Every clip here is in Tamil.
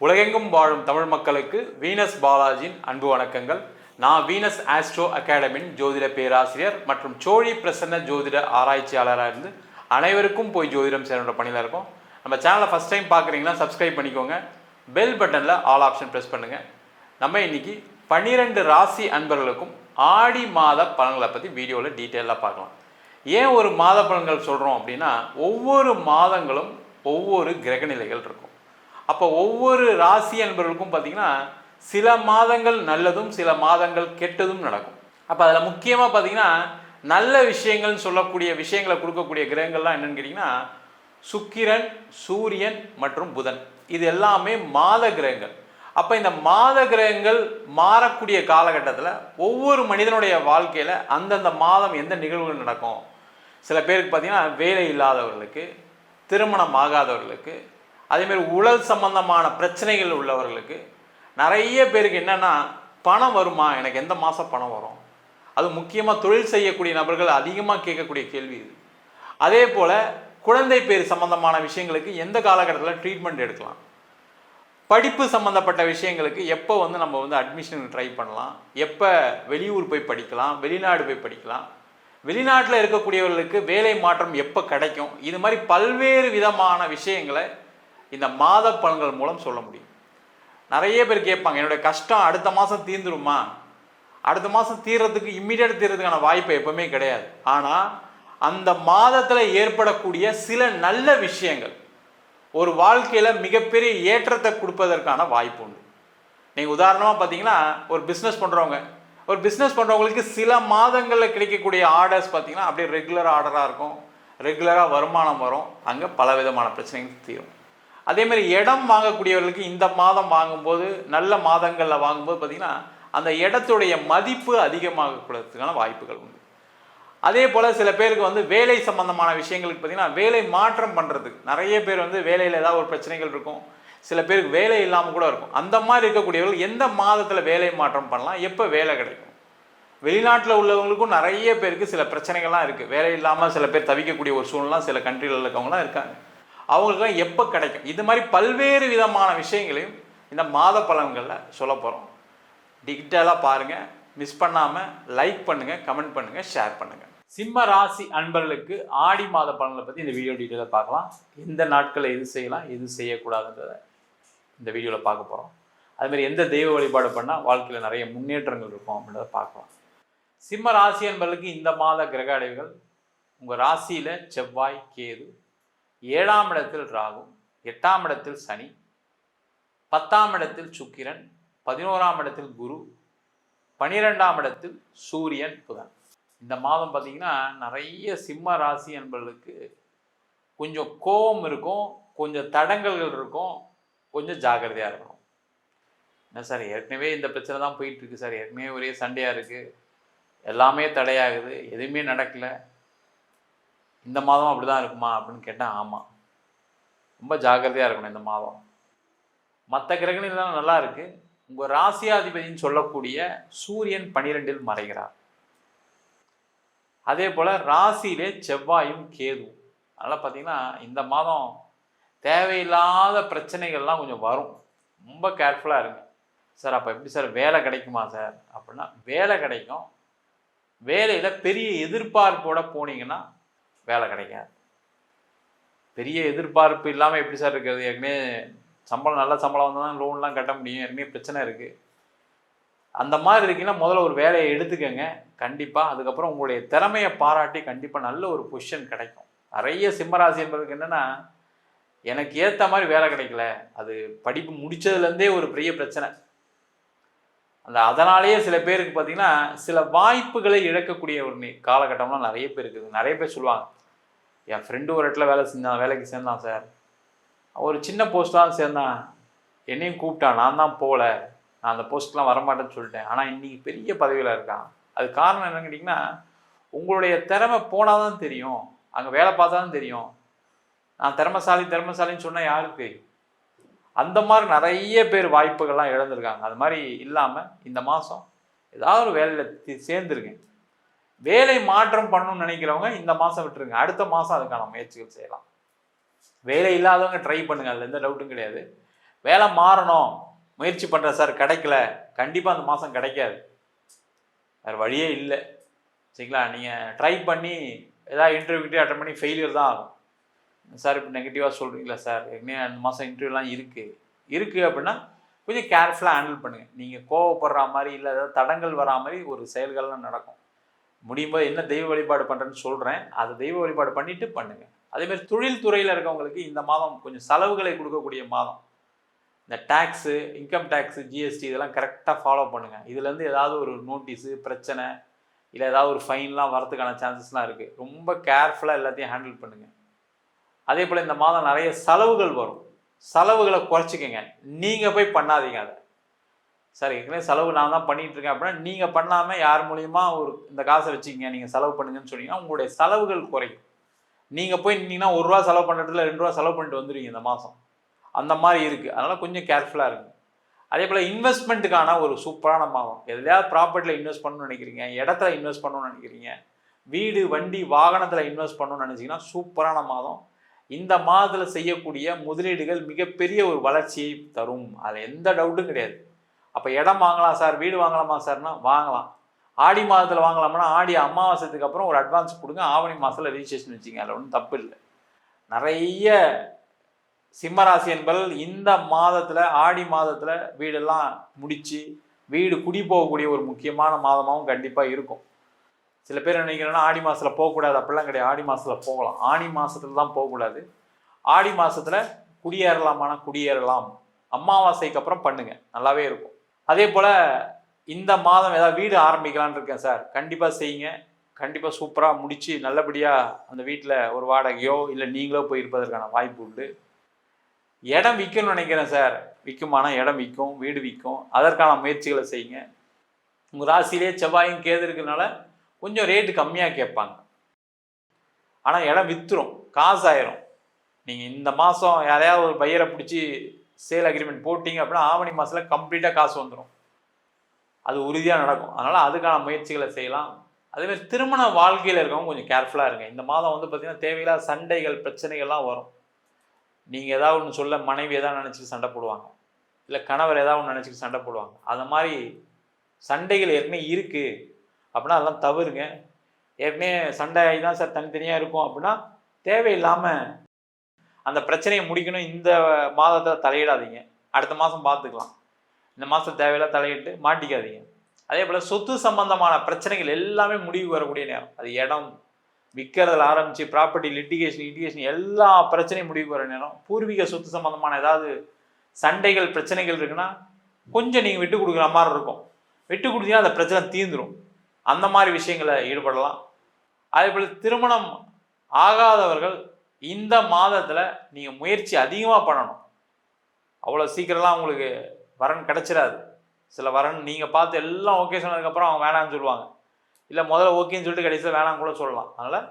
உலகெங்கும் வாழும் தமிழ் மக்களுக்கு வீனஸ் பாலாஜியின் அன்பு வணக்கங்கள். நான் வீனஸ் ஆஸ்ட்ரோ அகாடமியின் ஜோதிட பேராசிரியர் மற்றும் சோழி பிரசன்ன ஜோதிட ஆராய்ச்சியாளராக இருந்து அனைவருக்கும் போய் ஜோதிடம் சேருன்ற பணியில் இருக்கோம். நம்ம சேனலை ஃபஸ்ட் டைம் பார்க்குறீங்கன்னா சப்ஸ்கிரைப் பண்ணிக்கோங்க. பெல் பட்டனில் ஆல் ஆப்ஷன் ப்ரெஸ் பண்ணுங்கள். நம்ம இன்னைக்கு 12 ராசி அன்பர்களுக்கும் ஆடி மாத பலன்களை பற்றி வீடியோவில் டீட்டெயிலாக பார்க்கலாம். ஏன் ஒரு மாத பலன்கள் சொல்கிறோம் அப்படின்னா, ஒவ்வொரு மாதங்களும் ஒவ்வொரு கிரகநிலைகள் இருக்கும். அப்போ ஒவ்வொரு ராசி அன்பர்களுக்கும் பார்த்திங்கன்னா சில மாதங்கள் நல்லதும் சில மாதங்கள் கெட்டதும் நடக்கும். அப்போ அதில் முக்கியமாக பார்த்திங்கன்னா நல்ல விஷயங்கள்னு சொல்லக்கூடிய விஷயங்களை கொடுக்கக்கூடிய கிரகங்கள்லாம் என்னென்னு கேட்டிங்கன்னா சுக்கிரன், சூரியன் மற்றும் புதன். இது எல்லாமே மாத கிரகங்கள். அப்போ இந்த மாத கிரகங்கள் மாறக்கூடிய காலகட்டத்தில் ஒவ்வொரு மனிதனுடைய வாழ்க்கையில் அந்தந்த மாதம் எந்த நிகழ்வுகள் நடக்கும். சில பேருக்கு பார்த்திங்கன்னா வேலை இல்லாதவர்களுக்கு, திருமணம் ஆகாதவர்களுக்கு, அதேமாதிரி உடல் சம்பந்தமான பிரச்சனைகள் உள்ளவர்களுக்கு, நிறைய பேருக்கு என்னென்னா பணம் வருமா, எனக்கு எந்த மாதம் பணம் வரும், அது முக்கியமாக தொழில் செய்யக்கூடிய நபர்கள் அதிகமாக கேட்கக்கூடிய கேள்வி இது. அதே போல் குழந்தை பேர் சம்பந்தமான விஷயங்களுக்கு எந்த காலகட்டத்தில் ட்ரீட்மெண்ட் எடுக்கலாம், படிப்பு சம்மந்தப்பட்ட விஷயங்களுக்கு எப்போ நம்ம அட்மிஷன் ட்ரை பண்ணலாம், எப்போ வெளியூர் போய் படிக்கலாம், வெளிநாடு போய் படிக்கலாம், வெளிநாட்டில் இருக்கக்கூடியவர்களுக்கு வேலை மாற்றம் எப்போ கிடைக்கும், இது மாதிரி பல்வேறு விதமான விஷயங்களை இந்த மாத பலன்கள் மூலம் சொல்ல முடியும். நிறைய பேர் கேட்பாங்க, என்னுடைய கஷ்டம் அடுத்த மாதம் தீர்ந்துருமா? அடுத்த மாதம் தீர்றதுக்கு இம்மிடியேட் தீர்றதுக்கான வாய்ப்பு எப்பவுமே கிடையாது. ஆனால் அந்த மாதத்தில் ஏற்படக்கூடிய சில நல்ல விஷயங்கள் ஒரு வாழ்க்கையில் மிகப்பெரிய ஏற்றத்தை கொடுப்பதற்கான வாய்ப்பு உண்டு. நீங்கள் உதாரணமாக பார்த்தீங்கன்னா ஒரு பிஸ்னஸ் பண்ணுறவங்களுக்கு சில மாதங்களில் கிடைக்கக்கூடிய ஆர்டர்ஸ் பார்த்தீங்கன்னா அப்படியே ரெகுலர் ஆர்டராக இருக்கும், ரெகுலராக வருமானம் வரும், அங்கே பல விதமான பிரச்சனைகள் தீரும். அதேமாதிரி இடம் வாங்கக்கூடியவர்களுக்கு இந்த மாதம் வாங்கும்போது, நல்ல மாதங்களில் வாங்கும்போது பார்த்திங்கன்னா அந்த இடத்துடைய மதிப்பு அதிகமாகக்கூடதுக்கான வாய்ப்புகள் உண்டு. அதே போல் சில பேருக்கு வேலை சம்பந்தமான விஷயங்களுக்கு பார்த்திங்கன்னா வேலை மாற்றம் பண்ணுறதுக்கு நிறைய பேர் வேலையில் ஏதாவது ஒரு பிரச்சனைகள் இருக்கும், சில பேருக்கு வேலை இல்லாமல் கூட இருக்கும். அந்த மாதிரி இருக்கக்கூடியவர்கள் எந்த மாதத்தில் வேலை மாற்றம் பண்ணலாம், எப்போ வேலை கிடைக்கும். வெளிநாட்டில் உள்ளவங்களுக்கும் நிறைய பேருக்கு சில பிரச்சனைகள்லாம் இருக்குது, வேலை இல்லாமல் சில பேர் தவிக்கக்கூடிய ஒரு சூழ்நிலை சில கண்ட்ரியில் இருக்கவங்களாம் இருக்காங்க. அவங்களுக்குலாம் எப்போ கிடைக்கும், இது மாதிரி பல்வேறு விதமான விஷயங்களையும் இந்த மாத பலன்களில் சொல்ல போகிறோம். டீட்டெயிலாக பாருங்கள், மிஸ் பண்ணாமல் லைக் பண்ணுங்கள், கமெண்ட் பண்ணுங்கள், ஷேர் பண்ணுங்கள். சிம்ம ராசி அன்பர்களுக்கு ஆடி மாத பலன்களை பற்றி இந்த வீடியோ டீட்டெயிலாக பார்க்கலாம். எந்த நாட்களில் எது செய்யலாம், எது செய்யக்கூடாதுன்றதை இந்த வீடியோவில் பார்க்க போகிறோம். அதுமாதிரி எந்த தெய்வ வழிபாடு பண்ணால் வாழ்க்கையில் நிறைய முன்னேற்றங்கள் இருக்கும் அப்படின்றத பார்க்கலாம். சிம்ம ராசி அன்பர்களுக்கு இந்த மாத கிரக அடைவுகள்: உங்கள் ராசியில் செவ்வாய், கேது, 7ஆம் இடத்தில் ராகு, 8ஆம் இடத்தில் சனி, 10ஆம் இடத்தில் சுக்கிரன், 11ஆம் இடத்தில் குரு, 12ஆம் இடத்தில் சூரியன், புதன். இந்த மாதம் பார்த்திங்கன்னா நிறைய சிம்ம ராசி என்பவர்களுக்கு கொஞ்சம் கோபம் இருக்கும், கொஞ்சம் தடங்கல்கள் இருக்கும், கொஞ்சம் ஜாக்கிரதையாக இருக்கணும். என்ன சார், ஏற்கனவே இந்த பிரச்சனை தான் போயிட்டுருக்கு சார், ஏற்கனவே ஒரே சண்டையாக இருக்குது, எல்லாமே தடையாகுது, எதுவுமே நடக்கலை, இந்த மாதம் அப்படி தான் இருக்குமா அப்படின்னு கேட்டால் ஆமாம், ரொம்ப ஜாக்கிரதையாக இருக்கணும் இந்த மாதம். மற்ற கிரகங்களெல்லாம் நல்லா இருக்குது. உங்கள் ராசியாதிபதினு சொல்லக்கூடிய சூரியன் 12இல் மறைகிறார். அதே போல் ராசியிலே செவ்வாயும் கேதுவும். அதனால் பார்த்திங்கன்னா இந்த மாதம் தேவையில்லாத பிரச்சனைகள்லாம் கொஞ்சம் வரும், ரொம்ப கேர்ஃபுல்லாக இருங்க. சார் அப்போ எப்படி சார் வேலை கிடைக்குமா சார் அப்படின்னா, வேலை கிடைக்கும். வேலையில் பெரிய எதிர்பார்ப்போடு போனீங்கன்னா வேலை கிடைக்காது. பெரிய எதிர்பார்ப்பு இல்லாமல் எப்படி சார் இருக்கிறது, ஏற்கனவே சம்பளம் நல்ல சம்பளம் வந்தால் தான் லோன்லாம் கட்ட முடியும், ஏற்கனவே பிரச்சனை இருக்குது, அந்த மாதிரி இருக்கீங்கன்னா முதல்ல ஒரு வேலையை எடுத்துக்கோங்க கண்டிப்பாக. அதுக்கப்புறம் உங்களுடைய திறமையை பாராட்டி கண்டிப்பாக நல்ல ஒரு பொசிஷன் கிடைக்கும். நிறைய சிம்மராசி என்பதுக்கு என்னென்னா, எனக்கு ஏற்ற மாதிரி வேலை கிடைக்கல, அது படிப்பு முடித்ததுலேருந்தே ஒரு பெரிய பிரச்சனை. அதனாலேயே சில பேருக்கு பார்த்திங்கன்னா சில வாய்ப்புகளை இழக்கக்கூடிய ஒரு காலகட்டம்லாம் நிறைய பேர் இருக்குது. நிறைய பேர் சொல்லுவாங்க, என் ஃப்ரெண்டு ஒரு இடத்துல வேலைக்கு சேர்ந்தான் சார், ஒரு சின்ன போஸ்ட்டாக சேர்ந்தான், என்னையும் கூப்பிட்டான், நான் தான் போகல, நான் அந்த போஸ்ட்லாம் வரமாட்டேன்னு சொல்லிட்டேன், ஆனால் இன்றைக்கி பெரிய பதவியில் இருக்கான். அது காரணம் என்னன்னு கேட்டிங்கன்னா, உங்களுடைய திறமை போனால் தான் தெரியும், அங்கே வேலை பார்த்தா தான் தெரியும். நான் திறமைசாலின்னு சொன்னால் யாருக்கு? அந்த மாதிரி நிறைய பேர் வாய்ப்புகள்லாம் இழந்திருக்காங்க. அது மாதிரி இல்லாமல் இந்த மாதம் ஏதாவது ஒரு வேலையில் சேர்ந்துருங்க. வேலை மாற்றம் பண்ணணும்னு நினைக்கிறவங்க இந்த மாதம் விட்டுருங்க, அடுத்த மாதம் அதுக்கான முயற்சிகள் செய்யலாம். வேலை இல்லாதவங்க ட்ரை பண்ணுங்க, அதில் எந்த டவுட்டும் கிடையாது. வேலை மாறணும் முயற்சி பண்ணுறேன் சார், கிடைக்கல, கண்டிப்பாக அந்த மாதம் கிடைக்காது, வேறு வழியே இல்லை. சரிங்களா? நீங்கள் ட்ரை பண்ணி ஏதாவது இன்டர்வியூக்கிட்டே அட்டன் பண்ணி ஃபெயிலியர் தான் ஆகும். சார் இப்போ நெகட்டிவாக சொல்கிறீங்களா சார், ஏற்கனவே அந்த மாதம் இன்டர்வியூலாம் இருக்குது அப்படின்னா கொஞ்சம் கேர்ஃபுல்லாக ஹேண்டில் பண்ணுங்கள். நீங்கள் கோவப்படுற மாதிரி இல்லை ஏதாவது தடங்கள் வரா மாதிரி ஒரு செயல்கள்லாம் நடக்கும். முடியும் போது என்ன தெய்வ வழிபாடு பண்ணுறேன்னு சொல்கிறேன், அதை தெய்வ வழிபாடு பண்ணிவிட்டு பண்ணுங்கள். அதேமாதிரி தொழில் துறையில் இருக்கவங்களுக்கு இந்த மாதம் கொஞ்சம் செலவுகளை கொடுக்கக்கூடிய மாதம். இந்த டேக்ஸு, இன்கம் டேக்ஸு, ஜிஎஸ்டி இதெல்லாம் கரெக்டாக ஃபாலோ பண்ணுங்கள். இதுலேருந்து ஏதாவது ஒரு நோட்டீஸு பிரச்சனை இல்லை ஏதாவது ஒரு ஃபைன்லாம் வரதுக்கான சான்சஸ்லாம் இருக்குது. ரொம்ப கேர்ஃபுல்லாக எல்லாத்தையும் ஹேண்டில் பண்ணுங்கள். அதே போல் இந்த மாதம் நிறைய செலவுகள் வரும், செலவுகளை குறைச்சிக்கங்க. நீங்கள் போய் பண்ணாதீங்க அதை. சார் ஏற்கனவே செலவு நான் தான் பண்ணிகிட்டு இருக்கேன் அப்படின்னா நீங்கள் பண்ணாமல் யார் மூலியமா ஒரு இந்த காசை வச்சுக்கிங்க நீங்கள் செலவு பண்ணுங்கன்னு சொன்னீங்கன்னா உங்களுடைய செலவுகள் குறையும். நீங்கள் போய் நின்னீங்கன்னா ₹1 செலவு பண்ணுறதுல ₹2 செலவு பண்ணிட்டு வந்துடுவீங்க இந்த மாதம். அந்த மாதிரி இருக்குது. அதனால் கொஞ்சம் கேர்ஃபுல்லாக இருக்குது. அதே போல் இன்வெஸ்ட்மெண்ட்டுக்கான ஒரு சூப்பரான மாதம். எதுலையாவது ப்ராப்பர்ட்டியில் இன்வெஸ்ட் பண்ணணும்னு நினைக்கிறீங்க, இடத்துல இன்வெஸ்ட் பண்ணணும்னு நினைக்கிறீங்க, வீடு வண்டி வாகனத்தில் இன்வெஸ்ட் பண்ணணும்னு நினச்சிங்கன்னா சூப்பரான மாதம். இந்த மாதத்தில் செய்யக்கூடிய முதலீடுகள் மிகப்பெரிய ஒரு வளர்ச்சியை தரும், அதில் எந்த டவுட்டும் கிடையாது. அப்போ இடம் வாங்கலாம் சார், வீடு வாங்கலாமா சார்னா வாங்கலாம். ஆடி மாதத்தில் வாங்கலாம்னா ஆடி அமாவாசைக்கு அப்புறம் ஒரு அட்வான்ஸ் கொடுங்க, ஆவணி மாதத்தில் ரிஜிஸ்ட்ரேஷன் வச்சுங்க, அதில் ஒன்றும் தப்பு இல்லை. நிறைய சிம்மராசி என்பவர்கள் இந்த மாதத்தில் ஆடி மாதத்தில் வீடெல்லாம் முடித்து வீடு குடி போகக்கூடிய ஒரு முக்கியமான மாதமாகவும் கண்டிப்பாக இருக்கும். சில பேர் நினைக்கிறேன்னா ஆடி மாதத்தில் போகக்கூடாது, அப்படிலாம் கிடையாது. ஆடி மாதத்தில் போகலாம், ஆடி மாதத்தில் தான் போகக்கூடாது. ஆடி மாதத்தில் குடியேறலாமானா குடியேறலாம். அமாவாசைக்கு அப்புறம் பண்ணுங்க, நல்லாவே இருக்கும். அதே போல் இந்த மாதம் ஏதாவது வீடு ஆரம்பிக்கலான்னு இருக்கேன் சார், கண்டிப்பாக செய்யுங்க. கண்டிப்பாக சூப்பராக முடித்து நல்லபடியாக அந்த வீட்டில் ஒரு வாடகையோ இல்லை நீங்களோ போய் இருப்பதற்கான வாய்ப்பு உண்டு. இடம் விற்கணும்னு நினைக்கிறேன் சார், விற்குமானா இடம் விற்கும், வீடு விற்கும், அதற்கான முயற்சிகளை செய்யுங்க. உங்கள் ராசியிலே செவ்வாயும் கேது இருக்கிறதுனால கொஞ்சம் ரேட்டு கம்மியாக கேட்பாங்க, ஆனால் இடம் விற்றுரும், காசு ஆயிரும். நீங்கள் இந்த மாதம் யாரையாவது ஒரு பையரை பிடிச்சி சேல் அக்ரிமெண்ட் போட்டிங்க அப்படின்னா ஆவணி மாதத்தில் கம்ப்ளீட்டாக காசு வந்துடும், அது உறுதியாக நடக்கும். அதனால் அதுக்கான முயற்சிகளை செய்யலாம். அதேமாதிரி திருமண வாழ்க்கையில் இருக்கவங்க கொஞ்சம் கேர்ஃபுல்லாக இருங்க. இந்த மாதம் வந்து பார்த்திங்கன்னா தேவையில்லாத சண்டைகள் பிரச்சனைகள்லாம் வரும். நீங்கள் ஏதாவது ஒன்று சொல்ல மனைவி எதாவது நினச்சிட்டு சண்டை போடுவாங்க, இல்லை கணவர் ஏதாவது ஒன்று நினச்சிட்டு சண்டை போடுவாங்க. அந்த மாதிரி சண்டைகள் ஏற்கனவே இருக்குது அப்படின்னா அதெல்லாம் தவறுங்க. ஏற்கனவே சண்டை தான் சார் தனித்தனியாக இருக்கும் அப்படின்னா தேவையில்லாமல் அந்த பிரச்சனையை முடிக்கணும் இந்த மாதத்தில் தலையிடாதீங்க, அடுத்த மாதம் பார்த்துக்கலாம். இந்த மாதம் தேவையில்லாம் தலையிட்டு மாட்டிக்காதீங்க. அதே போல் சொத்து சம்பந்தமான பிரச்சனைகள் எல்லாமே முடிவு வரக்கூடிய நேரம். அது இடம் விற்கிறதுல ஆரம்பித்து ப்ராப்பர்ட்டி லிட்டிகேஷன் எல்லா பிரச்சனையும் முடிவு வர நேரம். பூர்வீக சொத்து சம்பந்தமான ஏதாவது சண்டைகள் பிரச்சனைகள் இருக்குன்னா கொஞ்சம் நீங்கள் விட்டு கொடுக்குற மாதிரி இருக்கும். விட்டு கொடுத்தீங்கன்னா அந்த பிரச்சனை தீர்ந்துடும். அந்த மாதிரி விஷயங்களை ஈடுபடலாம். அதே போல் திருமணம் ஆகாதவர்கள் இந்த மாதத்தில் நீங்கள் முயற்சி அதிகமாக பண்ணணும். அவ்வளோ சீக்கிரம்லாம் உங்களுக்கு வரன் கிடச்சிடாது. சில வரன் நீங்கள் பார்த்து எல்லாம் ஓகே சொன்னதுக்கப்புறம் அவங்க வேணான்னு சொல்லுவாங்க, இல்லை முதல்ல ஓகேன்னு சொல்லிட்டு கடைசியில் வேணாம் கூட சொல்லலாம். அதனால்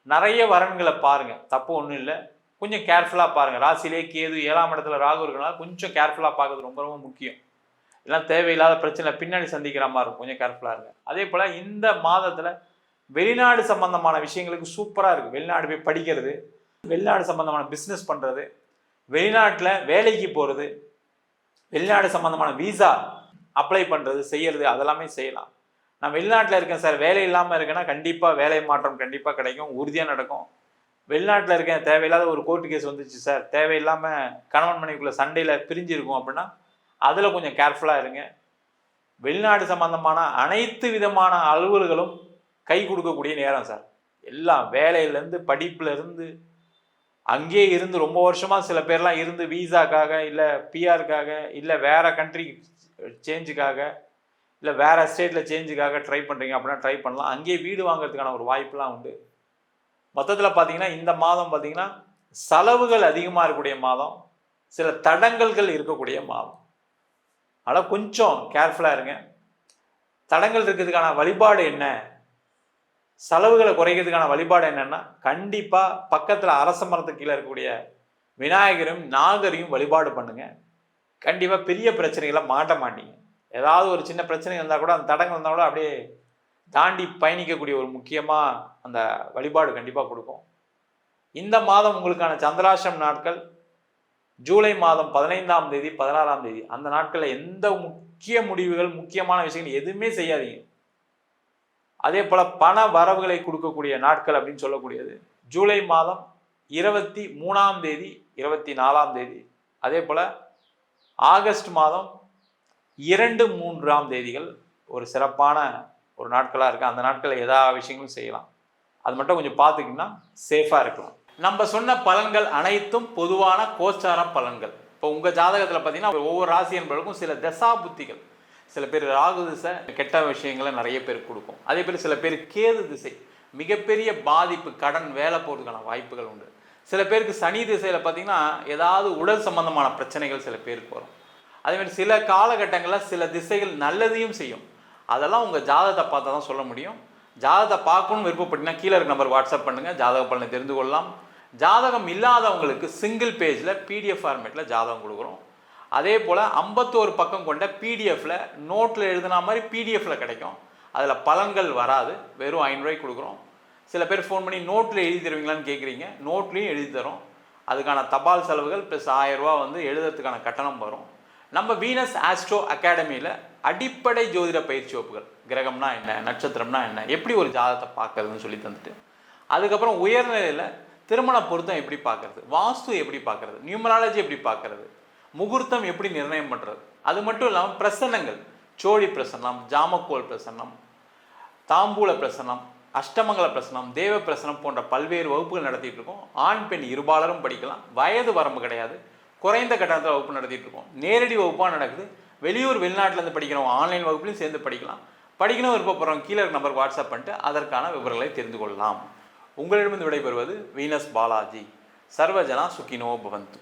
நிறைய வரன்களை பாருங்கள், தப்பு ஒன்றும் இல்லை. கொஞ்சம் கேர்ஃபுல்லாக பாருங்கள். ராசியிலே கேது 7ஆம் இடத்துல ராகு இருக்கிறனால கொஞ்சம் கேர்ஃபுல்லாக பார்க்குறது ரொம்ப ரொம்ப முக்கியம். எல்லாம் தேவையில்லாத பிரச்சனை பின்னாடி சந்திக்கிற மாதிரி இருக்கும், கொஞ்சம் கேர்ஃபுல்லாக இருங்க. அதே போல் இந்த மாதத்தில் வெளிநாடு சம்பந்தமான விஷயங்களுக்கு சூப்பராக இருக்குது. வெளிநாடு போய் படிக்கிறது, வெளிநாடு சம்பந்தமான பிஸ்னஸ் பண்ணுறது, வெளிநாட்டில் வேலைக்கு போகிறது, வெளிநாடு சம்பந்தமான வீசா அப்ளை பண்ணுறது செய்கிறது, அதெல்லாமே செய்யலாம். நான் வெளிநாட்டில் இருக்கேன் சார், வேலை இல்லாமல் இருக்கேன்னா கண்டிப்பாக வேலை மாற்றம் கண்டிப்பாக கிடைக்கும், உறுதியாக நடக்கும். வெளிநாட்டில் இருக்கேன், தேவையில்லாத ஒரு கோர்ட்டு கேஸ் வந்துச்சு சார், தேவையில்லாமல் கணவன் மனைவிக்குள்ளே சண்டையில் பிரிஞ்சிருக்கும் அப்படின்னா அதில் கொஞ்சம் கேர்ஃபுல்லாக இருங்க. வெளிநாடு சம்பந்தமான அனைத்து விதமான அலுவல்களும் கை கொடுக்கக்கூடிய நேரம் சார். எல்லாம் வேலையிலேருந்து படிப்புலேருந்து அங்கேயே இருந்து ரொம்ப வருஷமாக சில பேர்லாம் இருந்து வீசாக்காக இல்லை பிஆருக்காக இல்லை வேறு கண்ட்ரி சேஞ்சுக்காக இல்லை வேறு ஸ்டேட்டில் சேஞ்சுக்காக ட்ரை பண்ணுறீங்க அப்படின்னா ட்ரை பண்ணலாம். அங்கேயே வீடு வாங்கிறதுக்கான ஒரு வாய்ப்புலாம் உண்டு. மொத்தத்தில் பார்த்தீங்கன்னா இந்த மாதம் பார்த்தீங்கன்னா செலவுகள் அதிகமாக இருக்கக்கூடிய மாதம், சில தடங்கல்கள் இருக்கக்கூடிய மாதம். அதனால் கொஞ்சம் கேர்ஃபுல்லாக இருங்க. தடங்கள் இருக்கிறதுக்கான வழிபாடு என்ன, செலவுகளை குறைக்கிறதுக்கான வழிபாடு என்னென்னா கண்டிப்பாக பக்கத்தில் அரச மரத்துக்கு கீழே இருக்கக்கூடிய விநாயகரும் நாகரையும் வழிபாடு பண்ணுங்கள். கண்டிப்பாக பெரிய பிரச்சனைகளை மாட்ட மாட்டீங்க. ஏதாவது ஒரு சின்ன பிரச்சனை இருந்தால் கூட அந்த தடங்கள் இருந்தால் கூட அப்படியே தாண்டி பயணிக்கக்கூடிய ஒரு முக்கியமாக அந்த வழிபாடு கண்டிப்பாக கொடுக்கும். இந்த மாதம் உங்களுக்கான சந்திராஷ்டம் நாட்கள் ஜூலை மாதம் 15ஆம் தேதி 16ஆம் தேதி அந்த நாட்களில் எந்த முக்கிய முடிவுகள் முக்கியமான விஷயங்கள் எதுவுமே செய்யாதீங்க. அதே போல பண வரவுகளை கொடுக்கக்கூடிய நாட்கள் அப்படின்னு சொல்லக்கூடியது ஜூலை மாதம் 23ஆம் தேதி 24ஆம் தேதி, அதே போல ஆகஸ்ட் மாதம் 2, 3ஆம் தேதிகள் ஒரு சிறப்பான ஒரு நாட்களாக இருக்குது. அந்த நாட்களில் எல்லா விஷயங்களும் செய்யலாம். அது மட்டும் கொஞ்சம் பார்த்துக்கிங்கன்னா சேஃபாக இருக்கலாம். நம்ம சொன்ன பலன்கள் அனைத்தும் பொதுவான கோச்சார பலன்கள். இப்போ உங்கள் ஜாதகத்தில் பார்த்தீங்கன்னா ஒவ்வொரு ராசி என்பவர்களுக்கும் சில தசா புத்திகள், சில பேர் ராகு திசை கெட்ட விஷயங்களை நிறைய பேர் கொடுக்கும். அதே பேர் சில பேர் கேது திசை மிகப்பெரிய பாதிப்பு, கடன், வேலை போகிறதுக்கான வாய்ப்புகள் உண்டு. சில பேருக்கு சனி திசையில் பார்த்தீங்கன்னா ஏதாவது உடல் சம்பந்தமான பிரச்சனைகள் சில பேருக்கு வரும். அதேமாதிரி சில காலகட்டங்களில் சில திசைகள் நல்லதையும் செய்யும். அதெல்லாம் உங்கள் ஜாதகத்தை பார்த்தா தான் சொல்ல முடியும். ஜாதகத்தை பார்க்கணும்னு விருப்பப்பட்டீங்கன்னா கீழே இருக்க நம்பர் வாட்ஸ்அப் பண்ணுங்கள், ஜாதக பலனை தெரிந்து கொள்ளலாம். ஜாதகம் இல்லாதவங்களுக்கு சிங்கிள் பேஜில் பிடிஎஃப் ஃபார்மேட்டில் ஜாதகம் கொடுக்குறோம். அதே போல் 51 பக்கம் கொண்ட பிடிஎஃப்பில் நோட்டில் எழுதுனா மாதிரி பிடிஎஃப்பில் கிடைக்கும். அதில் பலன்கள் வராது, வெறும் 500 ரூபாய்க்கு கொடுக்குறோம். சில பேர் ஃபோன் பண்ணி நோட்டில் எழுதி தருவீங்களான்னு கேட்குறீங்க. நோட்லேயும் எழுதி தரோம். அதுக்கான தபால் செலவுகள் ப்ளஸ் 1000 ரூபா எழுதுறதுக்கான கட்டணம் வரும். நம்ம வீனஸ் ஆஸ்ட்ரோ அகாடமியில் அடிப்படை ஜோதிட பயிற்சி வகுப்புகள், கிரகம்னா என்ன, நட்சத்திரம்னா என்ன, எப்படி ஒரு ஜாதகத்தை பார்க்கறதுன்னு சொல்லி தந்துட்டு, அதுக்கப்புறம் உயர்நிலையில் திருமண பொருத்தம் எப்படி பார்க்கறது, வாஸ்து எப்படி பார்க்கறது, நியூமராலஜி எப்படி பார்க்கறது, முகூர்த்தம் எப்படி நிர்ணயம் பண்ணுறது, அது மட்டும் இல்லாமல் பிரசன்னங்கள், சோழி பிரசன்னம், ஜாமக்கோல் பிரசன்னம், தாம்பூல பிரசன்னம், அஷ்டமங்கல பிரசனம், தேவ பிரசனம் போன்ற பல்வேறு வகுப்புகள் நடத்திட்டு இருக்கோம். ஆண் பெண் இருபாலரும் படிக்கலாம். வயது வரம்பு கிடையாது. குறைந்த கட்டணத்தில் வகுப்பு நடத்திட்டு இருக்கோம். நேரடி வகுப்பாக நடக்குது. வெளியூர் வெளிநாட்டிலேருந்து படிக்கிறவங்க ஆன்லைன் வகுப்புலையும் சேர்ந்து படிக்கலாம். படிக்கணும் விருப்பப்படுறவங்க கீழே நம்பர் வாட்ஸ்அப் பண்ணிட்டு அதற்கான விவரங்களை தெரிந்து கொள்ளலாம். உங்களிடமிருந்து விடைபெறுவது வீனஸ் பாலாஜி. சர்வஜனா சுகினோ பவந்து.